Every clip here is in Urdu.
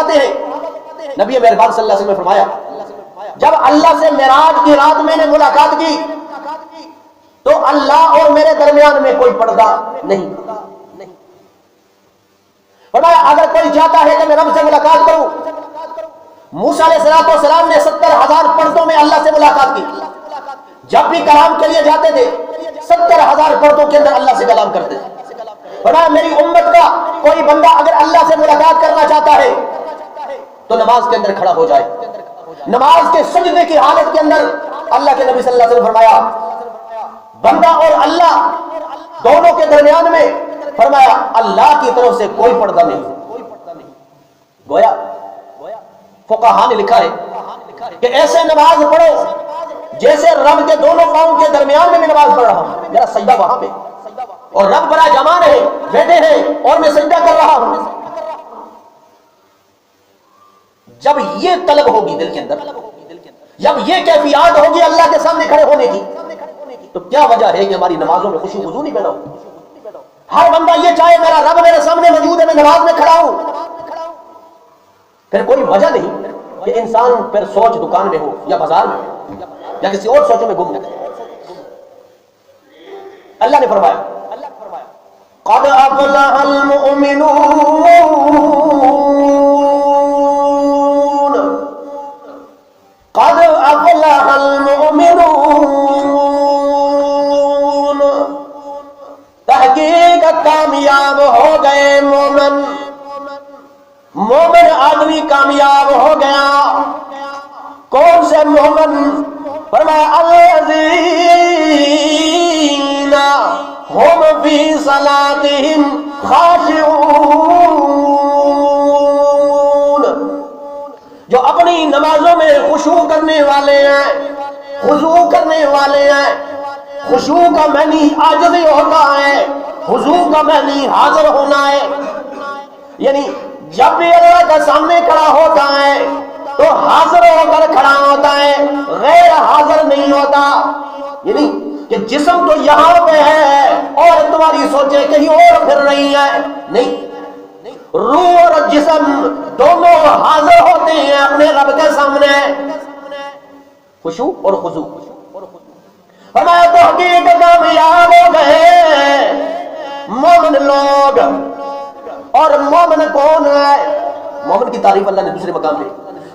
فرماتے ہیں نبی مہربان صلی اللہ علیہ وسلم نے فرمایا جب اللہ سے معراج کی رات میں نے ملاقات کی تو اللہ اور میرے درمیان میں کوئی پردہ نہیں. فرمایا اگر کوئی چاہتا ہے کہ میں رب سے ملاقات کروں، موسیٰ علیہ السلام نے 70,000 پردوں میں اللہ سے ملاقات کی. جب بھی کلام کے لیے جاتے تھے 70,000 پردوں کے اندر اللہ سے کلام کرتے تھے. فرمایا میری امت کا کوئی بندہ اگر اللہ سے ملاقات کرنا چاہتا ہے تو نماز کے اندر کھڑا ہو جائے. نماز کے سجدے کی حالت کے اندر اللہ کے نبی صلی اللہ علیہ وسلم فرمایا بندہ اور اللہ دونوں کے درمیان میں فرمایا اللہ کی طرف سے کوئی پردہ نہیں. گویا فقہاء نے لکھا ہے کہ ایسے نماز پڑھو جیسے رب کے دونوں پاؤں کے درمیان میں نماز پڑھ رہا ہوں. میرا سجدہ وہاں پہ اور رب بڑا جمان ہے بیٹھے ہیں اور میں سجدہ کر رہا ہوں. جب یہ طلب ہوگی دل کے اندر، جب یہ کیفیات ہوگی اللہ کے سامنے کھڑے ہونے کی، تو کیا وجہ ہے کہ ہماری نمازوں میں خوشی وضو نہیں پیدا ہو؟ ہر بندہ یہ چاہے میرا رب میرے سامنے موجود ہے، میں نماز میں کھڑا ہوں. پھر کوئی وجہ نہیں کہ انسان پھر سوچ دکان میں ہو یا بازار میں یا کسی اور سوچوں میں گم ہو. اللہ نے فرمایا قد افلح المؤمنون قد افلح المؤمنون، تحقیق کامیاب ہو گئے مومن. مومن آدمی کامیاب ہو گیا. کون سے مومن؟ فرمایا الذین ہم فی صلاتہم خاشعون، جو اپنی نمازوں میں خشوع کرنے والے ہیں، خضوع کرنے والے ہیں. خشوع کا معنی عاجزی ہوتا ہے، خضوع کا معنی حاضر ہونا ہے. یعنی جب بھی اللہ کا سامنے کھڑا ہوتا ہے تو حاضر ہو کر کھڑا ہوتا ہے، غیر حاضر نہیں ہوتا. یعنی کہ جسم تو یہاں پہ ہے اور تمہاری سوچیں کہیں اور پھر رہی ہے. نہیں، روح اور جسم دونوں حاضر ہوتے ہیں اپنے رب کے سامنے. خشوع اور خضوع. ہمارا تحقیق کامیاب ہو گئے مومن لوگ. اور مومن کون ہے؟ مومن کی تعریف اللہ نے دوسرے مقام پہ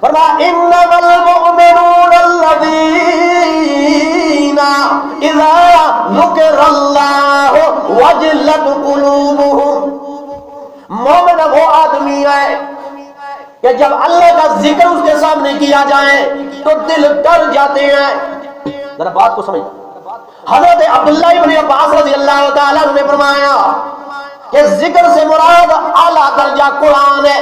فرمایا انما المؤمنون الذین اذا ذکر اللہ وجلت قلوبهم. مومن وہ آدمی ہے کہ جب اللہ کا ذکر اس کے سامنے کیا جائے تو دل ڈر جاتے ہیں. ذرا بات کو سمجھ. حضرت عبداللہ ابن عباس رضی اللہ تعالیٰ نے فرمایا کہ ذکر سے مراد اعلیٰ درجہ قرآن ہے،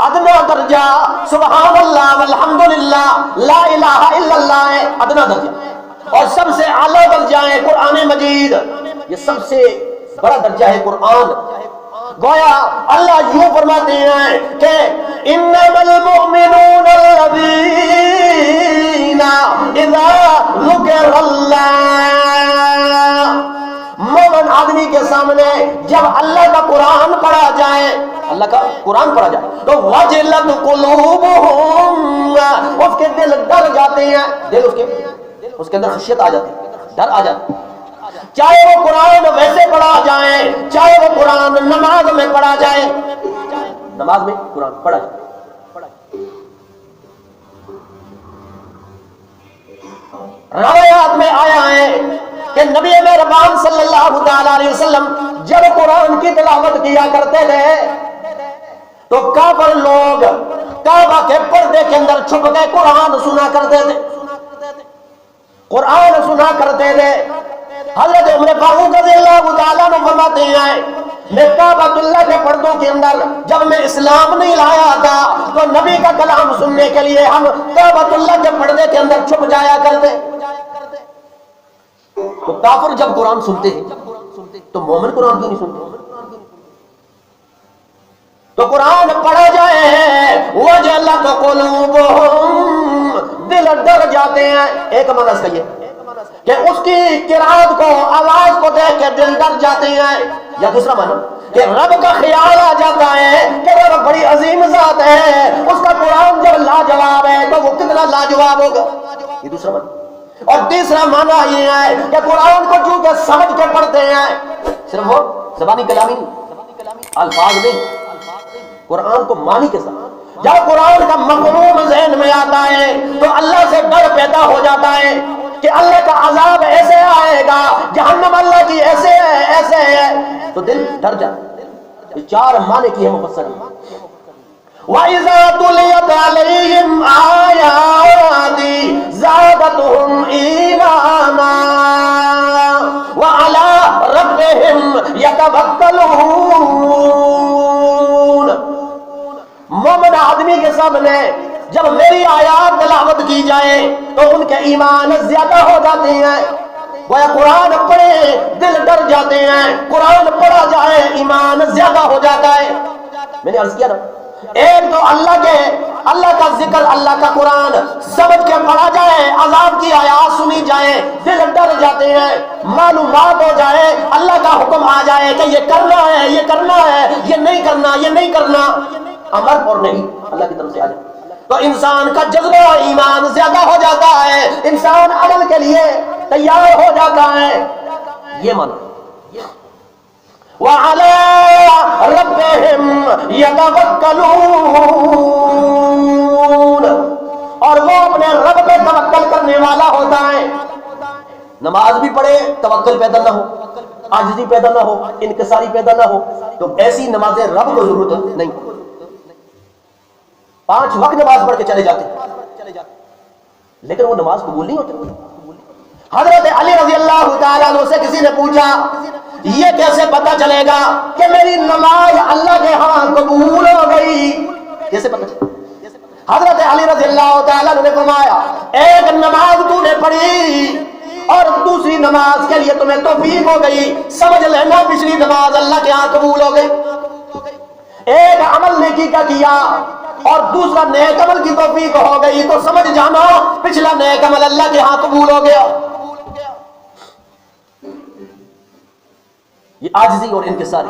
ادنا درجہ سبحان اللہ والحمدللہ لا الہ الا اللہ ہے ادنا درجہ، اور سب سے اعلیٰ درجہ ہے قرآن مجید. یہ سب سے بڑا درجہ ہے قرآن. گویا اللہ یوں فرماتے ہیں کہ انما المؤمنون الذین اذا ذکر اللہ. مومن آدمی کے سامنے جب اللہ کا قرآن پڑھا جائے، اللہ کا قرآن پڑھا جائے تو وجلت قلوبهم، اس کے دل ڈر جاتے ہیں. دل اس کے اندر خشیت آ جاتی ہے، ڈر آ جاتا ہے. چاہے وہ قرآن ویسے پڑھا جائے، چاہے وہ قرآن نماز میں پڑھا جائے. نماز میں قرآن پڑھا جائے. روایات میں آیا ہے کہ نبی مہربان صلی اللہ تعالی علیہ وسلم جب قرآن کی تلاوت کیا کرتے تھے تو کافر لوگ کعبہ کے پردے کے اندر چھپ کے قرآن سنا کرتے تھے. قرآن سنا کرتے تھے. حضرت عمر فاروق رضی اللہ تعالیٰ عنہ فرماتے ہیں میں کعبۃ اللہ کے پردوں کے اندر جب میں اسلام نہیں لایا تھا تو نبی کا کلام سننے کے لیے ہم کعبۃ اللہ کے پردے کے اندر چھپ جایا کرتے. تو کافر جب قرآن سنتے ہیں تو مومن قرآن کیوں نہیں سنتے؟ تو قرآن پڑھا جائے وجلت قلوبهم، دل ڈر جاتے ہیں. ایک معنی اس کا یہ کہ اس کی قرآت کو آواز کو دیکھ کے دل ڈر جاتے ہیں. یا دوسرا معنی کہ رب کا خیال آ جاتا ہے کہ رب بڑی عظیم ذات بات ہے اس کا قرآن جب لاجواب ہے تو وہ کتنا لاجواب ہوگا. یہ دوسرا معنی. اور تیسرا معنی یہ ہے کہ قرآن کو چونکہ سمجھ کے پڑھتے ہیں، صرف وہ زبانی کلامی الفاظ نہیں، قرآن کو معنی کے ساتھ جب قرآن کا مفہوم ذہن میں آتا ہے تو اللہ سے ڈر پیدا ہو جاتا ہے کہ اللہ کا عذاب ایسے آئے گا، جہنم اللہ کی ایسے ہے ایسے ہے، تو دل ڈر جاتا ہے. یہ چار معنی کی ہے مفسر. وَإِذَا تُلِيَتْ عَلَيْهِمْ آيَاتِي زَادَتْهُمْ إِيمَانًا وَعَلَىٰ رَبِّهِمْ يَتَوَكَّلُونَ. مومن آدمی کے سامنے جب میری آیات تلاوت کی جائے تو ان کے ایمان زیادہ ہو جاتے ہیں. وہ قرآن پڑھے دل ڈر جاتے ہیں، قرآن پڑھا جائے ایمان زیادہ ہو جاتا ہے. میں نے عرض کیا نا، ایک تو اللہ کا ذکر، اللہ کا قرآن سمجھ کے پڑھا جائے، عذاب کی آیات سنی جائے، دل ڈر جاتے ہیں، معلومات ہو جائے، اللہ کا حکم آ جائے کہ یہ کرنا ہے، یہ کرنا ہے، یہ نہیں کرنا، یہ نہیں کرنا، امر اور نہیں اللہ کی طرف سے آ جائے تو انسان کا جذبہ ایمان زیادہ ہو جاتا ہے، انسان عمل کے لیے تیار ہو جاتا ہے. یہ معنی. وَعَلَىٰ رَبِّهِمْ يَتَوَكَّلُونَ. اور وہ اپنے رب پہ توکل کرنے والا ہوتا ہے. نماز بھی پڑھے توکل پیدا نہ ہو، عاجزی پیدا نہ ہو، انکساری پیدا نہ ہو تو ایسی نمازیں رب کو ضرورت نہیں. 5 وقت نماز پڑھ کے چلے جاتے لیکن وہ نماز قبول نہیں ہوتی. حضرت علی رضی اللہ تعالیٰ عنہ سے کسی نے پوچھا یہ کیسے پتا چلے گا کہ میری نماز اللہ کے ہاں قبول ہو گئی، کیسے پتا چلے؟ حضرت علی رضی اللہ تعالیٰ عنہ نے فرمایا ایک نماز تو نے پڑھی اور دوسری نماز کے لیے تمہیں توفیق ہو گئی، سمجھ لینا پچھلی نماز اللہ کے ہاں قبول ہو گئی. ایک عمل نیکی کا کیا اور دوسرا نیک عمل کی توفیق ہو گئی تو سمجھ جانا پچھلا نیک عمل اللہ کے ہاں قبول ہو گیا. یہ عاجزی اور انکساری.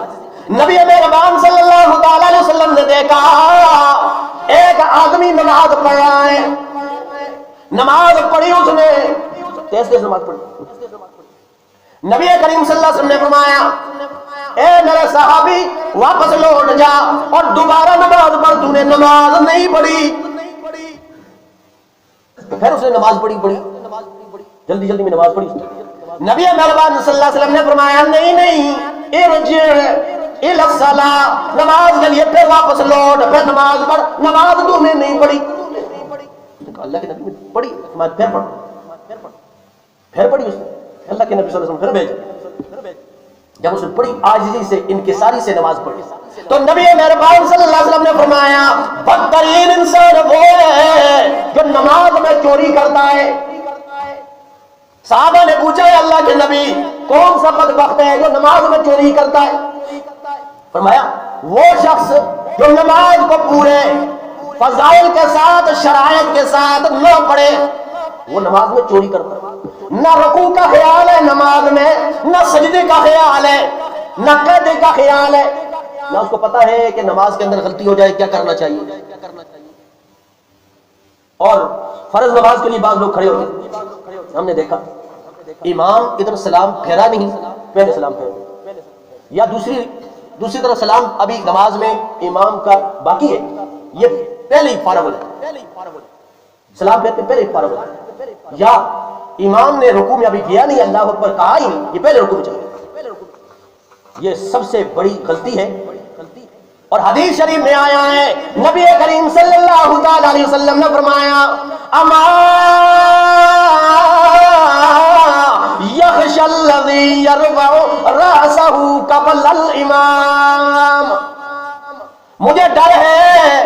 نبی مہربان صلی اللہ تعالی علیہ وسلم نے دیکھا ایک آدمی نماز پڑھ رہا ہے، نماز پڑھی اس نے تیز نماز پڑھی. نبی کریم صلی اللہ علیہ وسلم نے فرمایا اے میرے صحابی واپس لوٹ جا اور دوبارہ نماز پڑھ، تو نے نماز نہیں پڑھی. پھر اس نے نماز پڑھی جلدی میں نماز پڑھی. نبی مہربان صلی اللہ علیہ وسلم نے فرمایا نہیں ارجع الی الصلاۃ، نماز کے لیے پھر واپس لوٹ، پھر نماز پڑھ، نماز تو نے نہیں پڑھی. اللہ کے نبی نے پڑھی، پھر پڑھی اس نے. اللہ کے نبی صلی اللہ علیہ وسلم پھر بھیجے. جب اس نے پڑھی عاجزی سے انکساری سے نماز پڑھی تو نبی مہربان صلی اللہ علیہ وسلم نے فرمایا بدترین انسان وہ ہے جو نماز میں چوری کرتا ہے. صحابہ نے پوچھا ہے اللہ کے نبی کون سا بدبخت ہے جو نماز میں چوری کرتا ہے؟ فرمایا وہ شخص جو نماز کو پورے فضائل کے ساتھ شرائط کے ساتھ نہ پڑھے وہ نماز میں چوری کرتا ہے. نہ رکوع کا خیال ہے نماز میں، نہ سجدے کا خیال ہے، نہ قیدے کا خیال ہے، نہ اس کو پتا ہے کہ نماز کے اندر غلطی ہو جائے کیا کرنا چاہیے. اور فرض نماز کے لیے بعض لوگ کھڑے ہوتے، ہم نے دیکھا امام ادھر سلام پھیرا نہیں، پہلے سلام پھیرا، یا دوسری طرف سلام ابھی نماز میں امام کا باقی ہے، یہ پہلے ہی فارغ ہو جائے، سلام پھیرتے پہلے ہی فارغ ہو جائے، یا امام نے رکوع میں ابھی کیا نہیں، اللہ اکبر کہا ہی نہیں، یہ پہلے رکوع میں چلے. یہ سب سے بڑی غلطی ہے. اور حدیث شریف میں آیا ہے نبی کریم صلی اللہ تعالی علیہ وسلم نے فرمایا اما یخشى الذی یرفع رأسہ قبل الامام. مجھے ڈر ہے،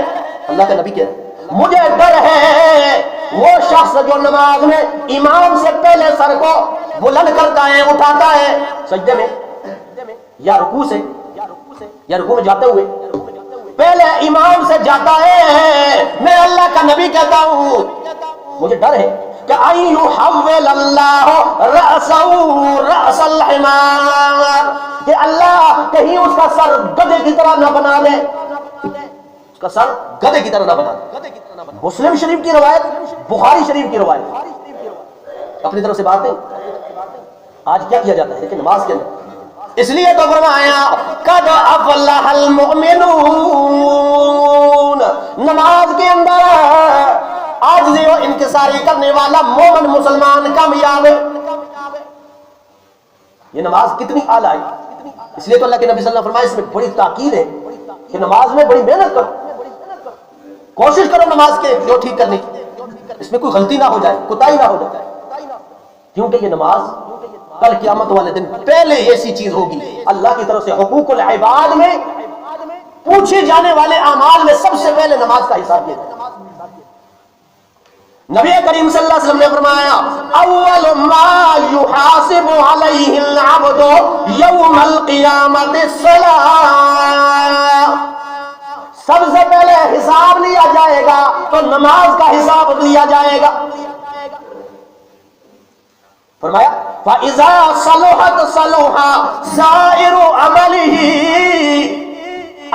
اللہ کا نبی کہہ رہا ہے مجھے ڈر ہے وہ شخص جو نماز میں امام سے پہلے سر کو بلند کرتا ہے، اٹھاتا ہے سجدے میں یا رکوع سے یا رکوع میں جاتے ہوئے پہلے امام سے جاتا ہے. میں اللہ کا نبی کہتا ہوں مجھے ڈر ہے کہ ان یحول اللہ رأسہ رأس الحمار، کہ اللہ کہیں اس کا سر گدھے کی طرح نہ بنا دے. اس کا سر گدھے کی طرح نہ بنا دے۔ مسلم شریف کی روایت، بخاری شریف کی روایت، اپنی طرف سے باتیں آج کیا کیا جاتا ہے لیکن نماز کے اندر۔ اس لیے تو فرمایا قد افلح المؤمنون، نماز کے اندر عاجزی و انکساری کرنے والا مومن مسلمان کامیاب ہے۔ یہ نماز کتنی اعلیٰ ہے، اس لیے تو اللہ کے نبی صلی اللہ علیہ وسلم فرمایا اس میں بڑی تاکید ہے کہ نماز میں بڑی محنت کرو، کوشش کرو نماز کے جو ٹھیک کرنے کی، اس میں کوئی غلطی نہ ہو جائے، کوتاہی نہ ہو جائے، کیونکہ یہ نماز کل قیامت والے دن پہلے ایسی چیز ہوگی اللہ کی طرف سے حقوق العباد میں پوچھے جانے والے اعمال میں سب سے پہلے نماز کا حساب لیا جائے۔ نبی کریم صلی اللہ علیہ وسلم نے فرمایا اول ما يحاسب علیہ العبد یوم القیامت الصلاۃ، سب سے پہلے حساب لیا جائے گا تو نماز کا حساب لیا جائے گا۔ فرمایا فَإِذَا صَلُحَتْ صَلُحَ سَائِرُ عَمَلِهِ،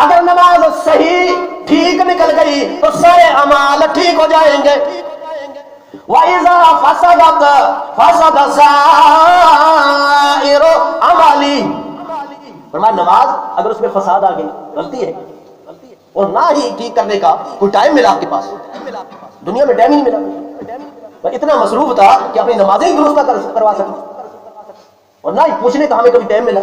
اگر نماز صحیح ٹھیک نکل گئی تو سارے اعمال ٹھیک ہو جائیں گے۔ وَإِذَا فَسَدَتْ فَسَدَ سَائِرُ عَمَلِهِ، فرمایا نماز اگر اس میں فساد آ گئی، غلطی ہے، اور نہ ہی ٹھیک کرنے کا کوئی ٹائم ملا آپ کے پاس، دنیا میں ٹائم ہی نہیں ملا، اتنا مصروف تھا کہ اپنی نمازیں ہی درست نہ کروا سکے، اور نہ ہی پوچھنے کا ہمیں کبھی ٹائم ملا،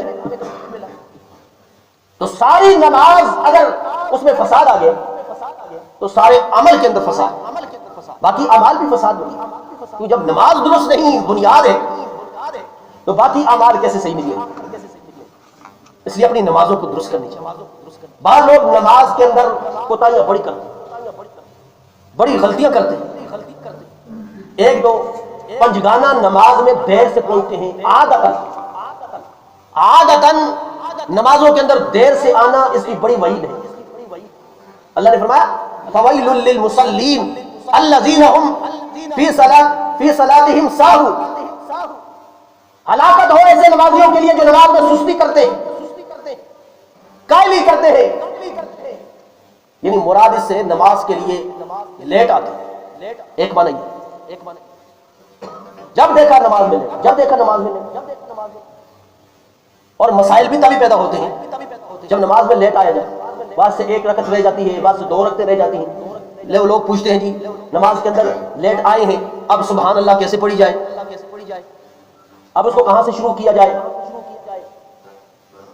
تو ساری نماز اگر اس میں فساد آ گیا تو سارے عمل کے اندر فساد، باقی اعمال بھی فساد ہوگی، تو جب نماز درست نہیں بنیاد ہے تو باقی اعمال کیسے صحیح نہیں ہے؟ اس لیے اپنی نمازوں کو درست کرنی چاہیے۔ بعض لوگ نماز کے اندر کوتاہیاں بڑی کرتے ہیں، بڑی غلطیاں کرتے ہیں، ایک دو پنجگانہ نماز میں دیر سے پہنچتے ہیں، عادتاً نمازوں کے اندر دیر سے آنا اس کی بڑی وعید ہے۔ اللہ نے فرمایا فَوَيْلٌ لِّلْمُصَلِّينَ الَّذِينَ هُمْ فِي صَلَاتِهِمْ سَاهُونَ، ہلاکت ہو ایسے نمازیوں کے لیے جو نماز میں سستی کرتے ہیں، کائلی کرتے ہیں، یعنی مراد اس سے نماز کے لیے لیٹ آتے ہیں، ایک معنی یہ جب دیکھا نماز میں لیٹ، جب دیکھا نماز میں لیٹ، اور مسائل بھی تبھی پیدا ہوتے ہیں جب نماز میں لیٹ آیا جائے، بعد سے ایک رکعت رہ جاتی ہے، بعد سے دو رکعتیں رہ جاتی ہیں، لوگ پوچھتے ہیں جی نماز کے اندر لیٹ آئے ہیں، اب سبحان اللہ کیسے پڑھی جائے، اب اس کو کہاں سے شروع کیا جائے،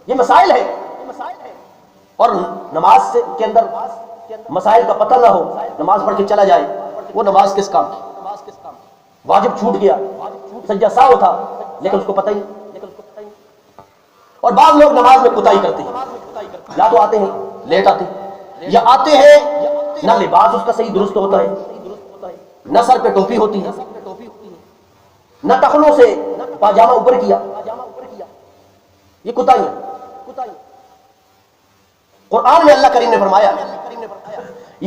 یہ مسائل ہے، اور نماز کے اندر مسائل کا پتہ نہ ہو، نماز پڑھ کے چلا جائے، وہ نماز کس کام کی؟ واجب چھوٹ گیا، سجدہ ساہو تھا لیکن اس کو پتہ ہی نہیں۔ اور بعض لوگ نماز میں کوتاہی کرتے ہیں، یا تو آتے ہیں لیٹ آتے ہیں، یا آتے ہیں نہ لباس اس کا صحیح درست ہوتا ہے، نہ سر پہ ٹوپی ہوتی ہے، نہ ٹخنوں سے پاجامہ اوپر کیا، یہ کوتاہیاں۔ قرآن میں اللہ کریم نے فرمایا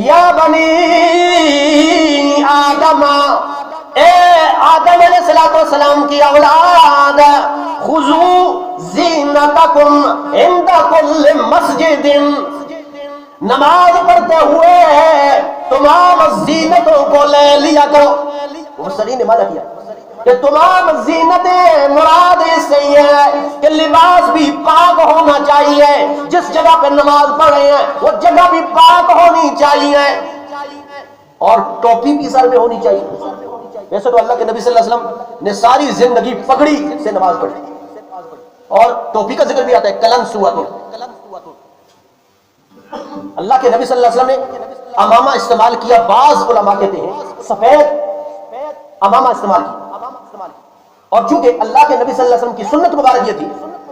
یا بنی آدم، اے آدم علیہ السلام کی اولاد، خذوا زینتکم عند کل مسجد، نماز پڑھتے ہوئے تمام زینتوں کو لے لیا کرو۔ مفسرین نے مانا کیا کہ تمام زینتیں مراد اس سے یہ ہے کہ لباس بھی پاک ہونا چاہیے، جس جگہ پہ نماز پڑھ رہے ہیں وہ جگہ بھی پاک ہونی چاہیے، اور ٹوپی بھی سر میں ہونی چاہیے۔ ویسے تو اللہ کے نبی صلی اللہ علیہ وسلم نے ساری زندگی پگڑی سے نماز پڑھی، اور ٹوپی کا ذکر بھی آتا ہے کلن سوۃ، اللہ کے نبی صلی اللہ علیہ وسلم نے امامہ استعمال کیا، بعض علماء کہتے ہیں سفید امامہ استعمال کیا، اور چونکہ اللہ کے نبی صلی اللہ علیہ وسلم کی سنت مبارک یہ تھی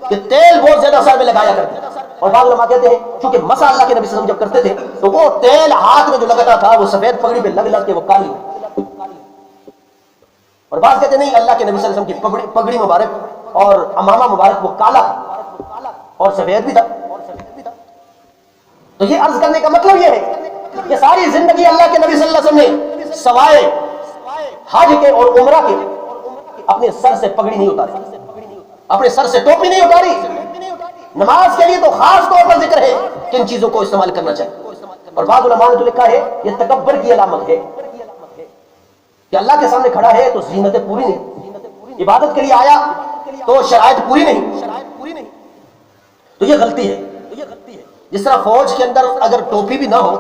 کہ تیل بہت زیادہ سر میں لگایا کرتے، اور بعض علماء کہتے ہیں چونکہ مسح اللہ کے نبی صلی اللہ علیہ وسلم جب کرتے تھے تو وہ تیل ہاتھ میں جو لگتا تھا وہ سفید پگڑی پہ لگ کے وہ کالی، اور بعض کہتے نہیں اللہ کے نبی صلی اللہ علیہ وسلم کی پگڑی مبارک اور امامہ مبارک وہ کالا اور سفید بھی تھا۔ تو یہ عرض کرنے کا مطلب یہ ہے کہ ساری زندگی اللہ کے نبی صلی اللہ علیہ وسلم نے سوائے حج کے اور عمرہ کے اپنے سر سے پگڑی نہیں اتاری، اپنے سر سے ٹوپی نہیں اتاری۔ نماز کے لیے تو خاص طور پر ذکر ہے کہ ان چیزوں کو استعمال کرنا چاہیے، اور بعض علماء نے تو لکھا ہے یہ تکبر کی علامت ہے کہ اللہ کے سامنے کھڑا ہے تو زینتیں پوری نہیں، عبادت کے لیے آیا تو شرائط پوری نہیں، تو یہ غلطی ہے۔ جس طرح فوج کے اندر اگر ٹوپی بھی نہ ہو،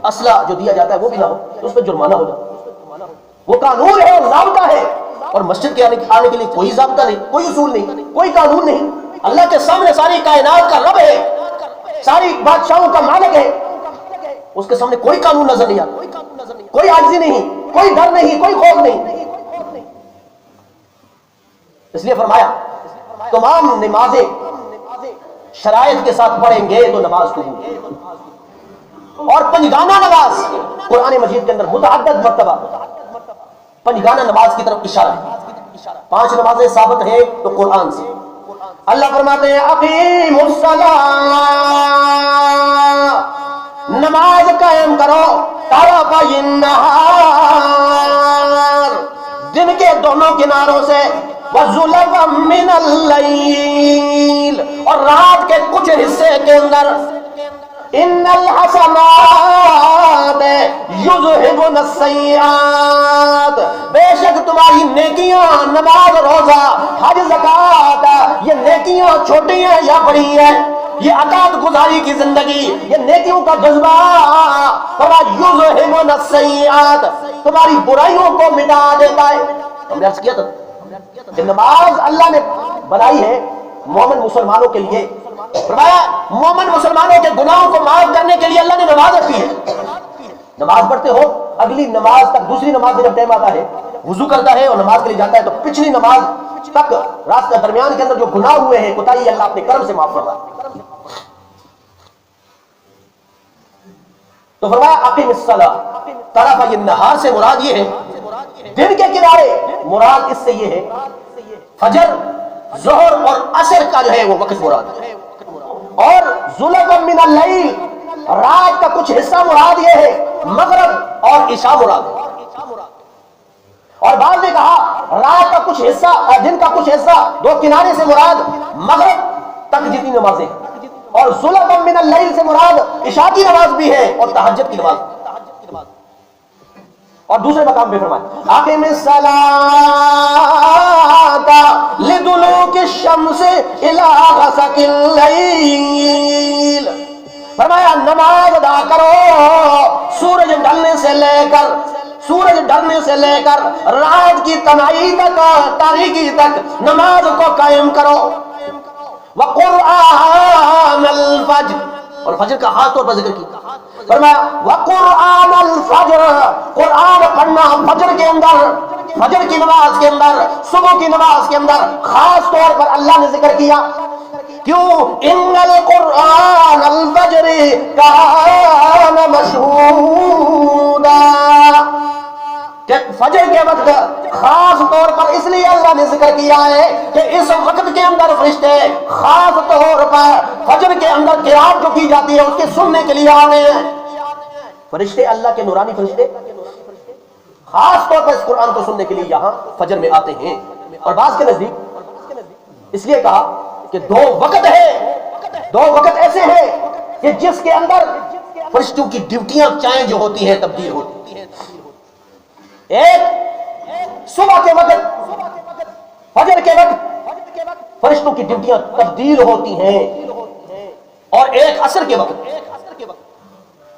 اسلحہ جو دیا جاتا ہے وہ بھی نہ ہو تو اس پہ جرمانہ ہو جاتا، وہ قانون ہے اور ضابطہ ہے۔ اور مسجد کے آنے کے لیے کوئی ضابطہ نہیں، کوئی اصول نہیں، کوئی قانون نہیں۔ اللہ کے سامنے ساری کائنات کا رب ہے، ساری بادشاہوں کا مالک ہے، اس کے سامنے کوئی قانون نظر نہیں آتا، کوئی عاجزی نہیں، کوئی ڈر نہیں، کوئی خوف نہیں۔ اس لیے فرمایا تمام نمازیں شرائط کے ساتھ پڑھیں گے تو نماز قبول۔ اور پنجگانہ نماز قرآن مجید کے اندر متعدد مرتبہ پنجگانہ نماز کی طرف اشارہ ہے۔ 5 نمازیں ثابت ہیں تو قرآن سے۔ اللہ فرماتے ہیں اقیم الصلاۃ، نماز قائم کرو طرفی النہار، دن کے دونوں کناروں سے، وَزُلَفًا مِّنَ اللَّيْلِ، اور رات کے کچھ حصے کے اندر، ان الحسنات یذہبن السیئات، بے شک تمہاری نیکیاں، نماز، روزہ، حج، زکوٰۃ، یہ نیکیاں چھوٹی ہیں یا بڑی ہیں، یہ اطاعت گزاری کی زندگی، یہ نیکیوں کا جذبہ، یذہبن السیئات، تمہاری برائیوں کو مٹا دیتا ہے۔ ہم نے عرض کیا تھا کہ نماز اللہ نے بنائی ہے مومن مسلمانوں کے لیے، فرمایا مومن مسلمانوں کے گناہوں کو معاف کرنے کے لیے اللہ نے نماز رکھی ہے۔ نماز پڑھتے ہو، اگلی نماز تک، دوسری نماز جب ٹائم آتا ہے، وضو کرتا ہے اور نماز کے لیے جاتا ہے تو پچھلی نماز تک راستہ درمیان کے اندر جو گناہ ہوئے ہیں، کوتاہی، اللہ اپنے کرم سے معاف فرماتا ہے۔ تو فرمایا اقیم الصلاۃ طرفی النہار سے مراد یہ ہے دن کے کنارے، مراد اس سے یہ ہے فجر، ظہر اور عصر کا جو ہے وہ وقت مراد ہے، اور ذُلَفًا مِّنَ اللَّيْلِ، رات کا کچھ حصہ مراد یہ ہے، مغرب اور عشاء مراد ہے۔ اور بعض نے کہا رات کا کچھ حصہ اور دن کا کچھ حصہ، دو کنارے سے مراد مغرب تک جتنی نمازیں، اور ذُلَفًا مِّنَ اللَّيْلِ سے مراد عشاء کی نماز بھی ہے اور تہجد کی نماز۔ اور دوسرے مقام پہ فرمایا اقیم الصلاۃ لدلوک الشمس الی غسق اللیل، فرمایا نماز ادا کرو سورج ڈھلنے سے لے کر رات کی تنہائی تک، تاریکی تک نماز کو قائم کرو۔ وقرآن الفجر، اور فجر کا خاص طور پر ذکر کیا، فرمایا وقرآن الفجر، قرآن پڑھنا فجر کے اندر، فجر کی نماز کے اندر، صبح کی نماز کے اندر خاص طور پر اللہ نے ذکر کیا۔ کیوں؟ ان القرآن الفجر کان مشہودا، کہ فجر کے وقت خاص طور پر اس لیے اللہ نے ذکر کیا ہے کہ اس وقت کے اندر فرشتے خاص طور پر فجر کے اندر قرات جو کی جاتی ہے اس کے سننے کے لیے آ رہے ہیں۔ فرشتے اللہ کے نورانی فرشتے خاص طور پر اس قرآن کو سننے کے لیے یہاں فجر میں آتے ہیں۔ اور بعض کے نزدیک اس لیے کہا کہ 2 وقت ہے، 2 وقت ایسے ہیں کہ جس کے اندر فرشتوں کی ڈیوٹیاں چینج ہوتی ہیں، تبدیل ہوتی ہیں۔ ایک صبح کے وقت، فجر کے وقت فرشتوں کی ڈیوٹیاں تبدیل ہوتی ہیں، اور ایک عصر کے وقت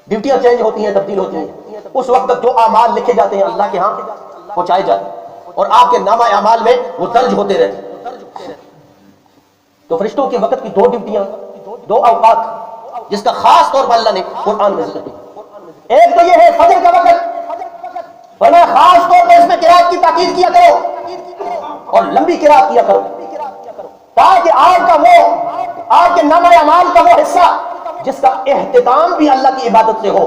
ڈیوٹیاں چینج ہوتی ہیں، تبدیل ہوتی ہیں۔ اس وقت تک جو اعمال لکھے جاتے ہیں اللہ کے ہاں پہنچائے جاتے ہیں، اور آپ کے نامہ اعمال میں وہ درج ہوتے رہتے ہیں۔ تو فرشتوں کے وقت کی 2 ڈیوٹیاں، 2 اوقات جس کا خاص طور پر اللہ نے قرآن میں ذکر کیا۔ ایک تو یہ ہے فجر کا وقت، ورنہ خاص طور پر اس میں قرات کی تاکید کیا کرو اور لمبی قرات کیا کرو، تاکہ آپ کے نامہ اعمال کا وہ حصہ جس کا اہتمام بھی اللہ کی عبادت سے ہو،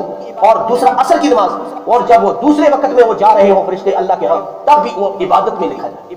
اور دوسرا عصر کی نماز، اور جب وہ دوسرے وقت میں وہ جا رہے ہوں فرشتے اللہ کے ہاں، تب بھی وہ عبادت میں لکھا جائے۔